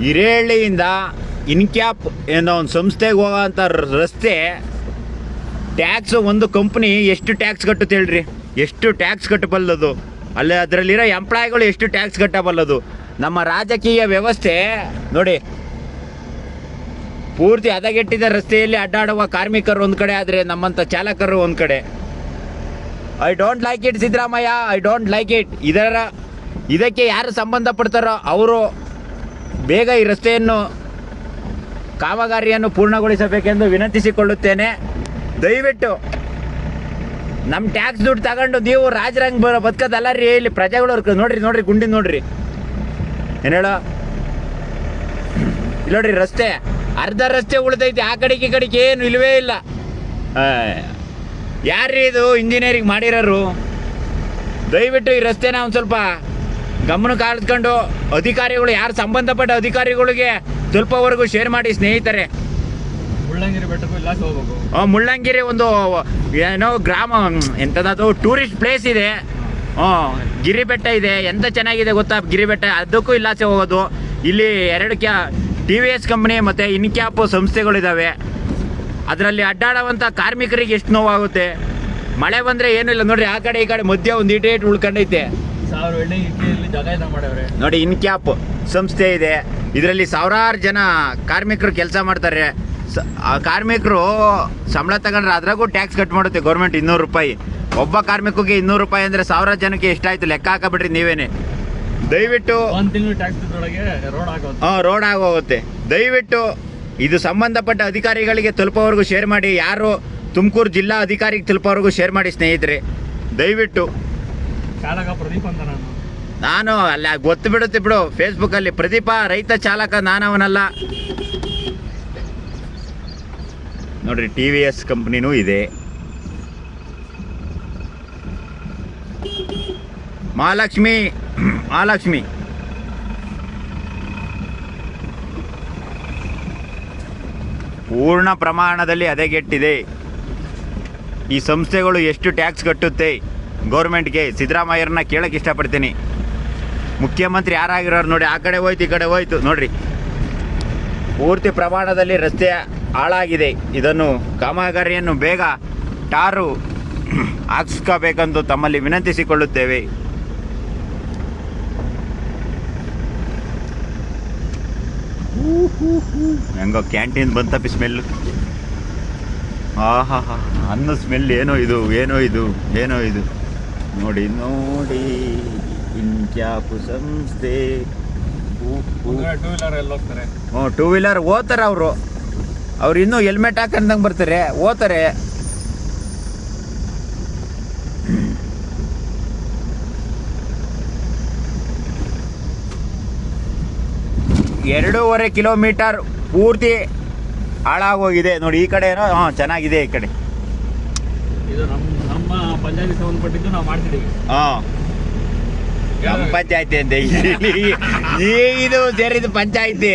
ಹಿರೇಹಳ್ಳಿಯಿಂದ ಇನ್ಕ್ಯಾಪ್ ಏನೋ ಒಂದು ಸಂಸ್ಥೆಗೆ ಹೋಗೋಂಥ ರಸ್ತೆ ಟ್ಯಾಕ್ಸ್ ಒಂದು ಕಂಪ್ನಿ ಎಷ್ಟು ಟ್ಯಾಕ್ಸ್ ಕಟ್ಟುತ್ತೆ ಹೇಳ್ರಿ, ಎಷ್ಟು ಟ್ಯಾಕ್ಸ್ ಕಟ್ಟಬಲ್ಲದು, ಅಲ್ಲಿ ಅದರಲ್ಲಿರೋ ಎಂಪ್ಲಾಯಿಗಳು ಎಷ್ಟು ಟ್ಯಾಕ್ಸ್ ಕಟ್ಟಬಲ್ಲದು. ನಮ್ಮ ರಾಜಕೀಯ ವ್ಯವಸ್ಥೆ ನೋಡಿ, ಪೂರ್ತಿ ಹದಗೆಟ್ಟಿದ ರಸ್ತೆಯಲ್ಲಿ ಅಡ್ಡಾಡುವ ಕಾರ್ಮಿಕರು ಒಂದು ಕಡೆ ಆದರೆ ನಮ್ಮಂಥ ಚಾಲಕರು ಒಂದು ಕಡೆ. I don't like it Siddaramaiah, I don't like it. ಇದಕ್ಕೆ ಯಾರು ಸಂಬಂಧಪಡ್ತಾರೋ ಅವರು ಬೇಗ ಈ ರಸ್ತೆಯನ್ನು ಕಾಮಗಾರಿಯನ್ನು ಪೂರ್ಣಗೊಳಿಸಬೇಕೆಂದು ವಿನಂತಿಸಿಕೊಳ್ಳುತ್ತೇನೆ. ದಯವಿಟ್ಟು ನಮ್ಮ ಟ್ಯಾಕ್ಸ್ ದುಡ್ಡು ತಗೊಂಡು ನೀವು ರಾಜರಂಗ್ ಬದುಕೋದಲ್ಲ ರೀ. ಇಲ್ಲಿ ಪ್ರಜೆಗಳು ನೋಡ್ರಿ ಗುಂಡಿ ನೋಡ್ರಿ, ಏನು ಹೇಳೋ ಇಲ್ಲಿ ನೋಡ್ರಿ, ರಸ್ತೆ ಅರ್ಧ ರಸ್ತೆ ಉಳಿದೈತಿ, ಆ ಕಡೆಗೆ ಈ ಕಡೆಗೆ ಏನು ಇಲ್ಲವೇ ಇಲ್ಲ. ಯಾರ್ರೀ ಇದು ಇಂಜಿನಿಯರಿಂಗ್ ಮಾಡಿರೋರು? ದಯವಿಟ್ಟು ಈ ರಸ್ತೆನ ಒಂದು ಸ್ವಲ್ಪ ಗಮನಕ್ಕೆ ಆರಿಸ್ಕೊಂಡು ಅಧಿಕಾರಿಗಳು, ಯಾರು ಸಂಬಂಧಪಟ್ಟ ಅಧಿಕಾರಿಗಳಿಗೆ ಸ್ವಲ್ಪವರೆಗೂ ಶೇರ್ ಮಾಡಿ ಸ್ನೇಹಿತರೆ. ಮುಳ್ಳಂಗಿರಿ ಬೆಟ್ಟಕ್ಕೂ ಇಲ್ಲ ಹೋಗ್ಬೇಕು. ಮುಳ್ಳಂಗಿರಿ ಒಂದು ಏನೋ ಗ್ರಾಮ, ಎಂಥದ್ದು ಟೂರಿಸ್ಟ್ ಪ್ಲೇಸ್ ಇದೆ. ಗಿರಿ ಬೆಟ್ಟ ಇದೆ, ಎಂತ ಚೆನ್ನಾಗಿದೆ ಗೊತ್ತಾ ಗಿರಿ ಬೆಟ್ಟ, ಅದಕ್ಕೂ ಇಲ್ಲಾಸೆ ಹೋಗೋದು. ಇಲ್ಲಿ 2 TVS ಕಂಪ್ನಿ ಮತ್ತು ಇನ್ಕ್ಯಾಪ್ ಸಂಸ್ಥೆಗಳಿದ್ದಾವೆ. ಅದರಲ್ಲಿ ಅಡ್ಡಾಡುವಂಥ ಕಾರ್ಮಿಕರಿಗೆ ಎಷ್ಟು ನೋವಾಗುತ್ತೆ. ಮಳೆ ಬಂದರೆ ಏನೂ ಇಲ್ಲ ನೋಡ್ರಿ, ಆ ಕಡೆ ಈ ಕಡೆ ಮಧ್ಯ ಒಂದು ಈಟೇಟ್ ಉಳ್ಕೊಂಡೈತೆ. ನೋಡಿ, ಇನ್ಕ್ಯಾಪ್ ಸಂಸ್ಥೆ ಇದೆ, ಇದರಲ್ಲಿ ಸಾವಿರಾರು ಜನ ಕಾರ್ಮಿಕರು ಕೆಲಸ ಮಾಡ್ತಾರೆ. ಆ ಕಾರ್ಮಿಕರು ಸಂಬಳ ತಗೊಂಡ್ರೆ ಅದ್ರಾಗೂ ಟ್ಯಾಕ್ಸ್ ಕಟ್ ಮಾಡುತ್ತೆ ಗೌರ್ಮೆಂಟ್ 200 ರೂಪಾಯಿ. ಒಬ್ಬ ಕಾರ್ಮಿಕರಿಗೆ 200 ರೂಪಾಯಿ ಅಂದರೆ 1000 ಜನಕ್ಕೆ ಎಷ್ಟಾಯ್ತು ಲೆಕ್ಕ ಹಾಕಬಿಡ್ರಿ ನೀವೇನೆ. ದಯವಿಟ್ಟು ರೋಡ್ ಆಗೋಗುತ್ತೆ. ದಯವಿಟ್ಟು ಇದು ಸಂಬಂಧಪಟ್ಟ ಅಧಿಕಾರಿಗಳಿಗೆ ತಲುಪೋವರೆಗೂ ಶೇರ್ ಮಾಡಿ. ಯಾರು ತುಮಕೂರು ಜಿಲ್ಲಾ ಅಧಿಕಾರಿಗೆ ತಲುಪೋವರೆಗೂ ಶೇರ್ ಮಾಡಿ ಸ್ನೇಹಿತರೆ, ದಯವಿಟ್ಟು. ಪ್ರದೀಪ್ ಅಂತ ನಾನು ಅಲ್ಲ ಗೊತ್ತು ಬಿಡುತ್ತೆ ಬಿಡು, ಫೇಸ್ಬುಕ್ಕಲ್ಲಿ ಪ್ರದೀಪ ರೈತ ಚಾಲಕ, ನಾನವನಲ್ಲ. ನೋಡ್ರಿ, TVS ಕಂಪ್ನಿನೂ ಇದೆ. ಮಹಾಲಕ್ಷ್ಮಿ ಪೂರ್ಣ ಪ್ರಮಾಣದಲ್ಲಿ ಹದಗೆಟ್ಟಿದೆ. ಈ ಸಂಸ್ಥೆಗಳು ಎಷ್ಟು ಟ್ಯಾಕ್ಸ್ ಕಟ್ಟುತ್ತೆ ಗೌರ್ಮೆಂಟ್ಗೆ? ಸಿದ್ದರಾಮಯ್ಯರನ್ನ ಕೇಳಕ್ಕೆ ಇಷ್ಟಪಡ್ತೀನಿ. ಮುಖ್ಯಮಂತ್ರಿ ಯಾರಾಗಿರೋರು ನೋಡಿ, ಆ ಕಡೆ ಹೋಯ್ತು ಈ ಕಡೆ ಹೋಯ್ತು ನೋಡ್ರಿ. ಪೂರ್ತಿ ಪ್ರಮಾಣದಲ್ಲಿ ರಸ್ತೆ ಹಾಳಾಗಿದೆ. ಇದನ್ನು ಕಾಮಗಾರಿಯನ್ನು ಬೇಗ ಟಾರು ಹಾಕಿಸ್ಕೋಬೇಕೆಂದು ತಮ್ಮಲ್ಲಿ ವಿನಂತಿಸಿಕೊಳ್ಳುತ್ತೇವೆ. ಹೆಂಗೋ ಕ್ಯಾಂಟೀನ್ ಬಂತಪ್ಪಿ ಸ್ಮೆಲ್ಲು. ಹಾ ಅನ್ನ ಸ್ಮೆಲ್. ಏನೋ ಇದು ನೋಡಿ ಇನ್ಕ್ಯಾಪ್ ಸಂಸ್ಥೆ. ಟೂ ವೀಲರ್ ಓದ್ತಾರೆ ಅವ್ರು ಇನ್ನೂ ಹೆಲ್ಮೆಟ್ ಹಾಕೊಂಡಂಗೆ ಬರ್ತಾರೆ, ಓದ್ತಾರೆ. ಎರಡೂವರೆ ಕಿಲೋಮೀಟರ್ ಪೂರ್ತಿ ಹಾಳಾಗೋಗಿದೆ ನೋಡಿ. ಈ ಕಡೆ ಏನೋ ಚೆನ್ನಾಗಿದೆ. ಈ ಕಡೆ ಇದು ನಮ್ಮ ಪಂಚಾಯತಿ ಸಂಬಂಧಪಟ್ಟಿದ್ದು ನಾವು ಮಾಡ್ತಿದ್ದೀವಿ. ಗ್ರಾಮ ಪಂಚಾಯತಿ ಅಂತ ಇದು ಸೇರಿದ ಪಂಚಾಯತಿ.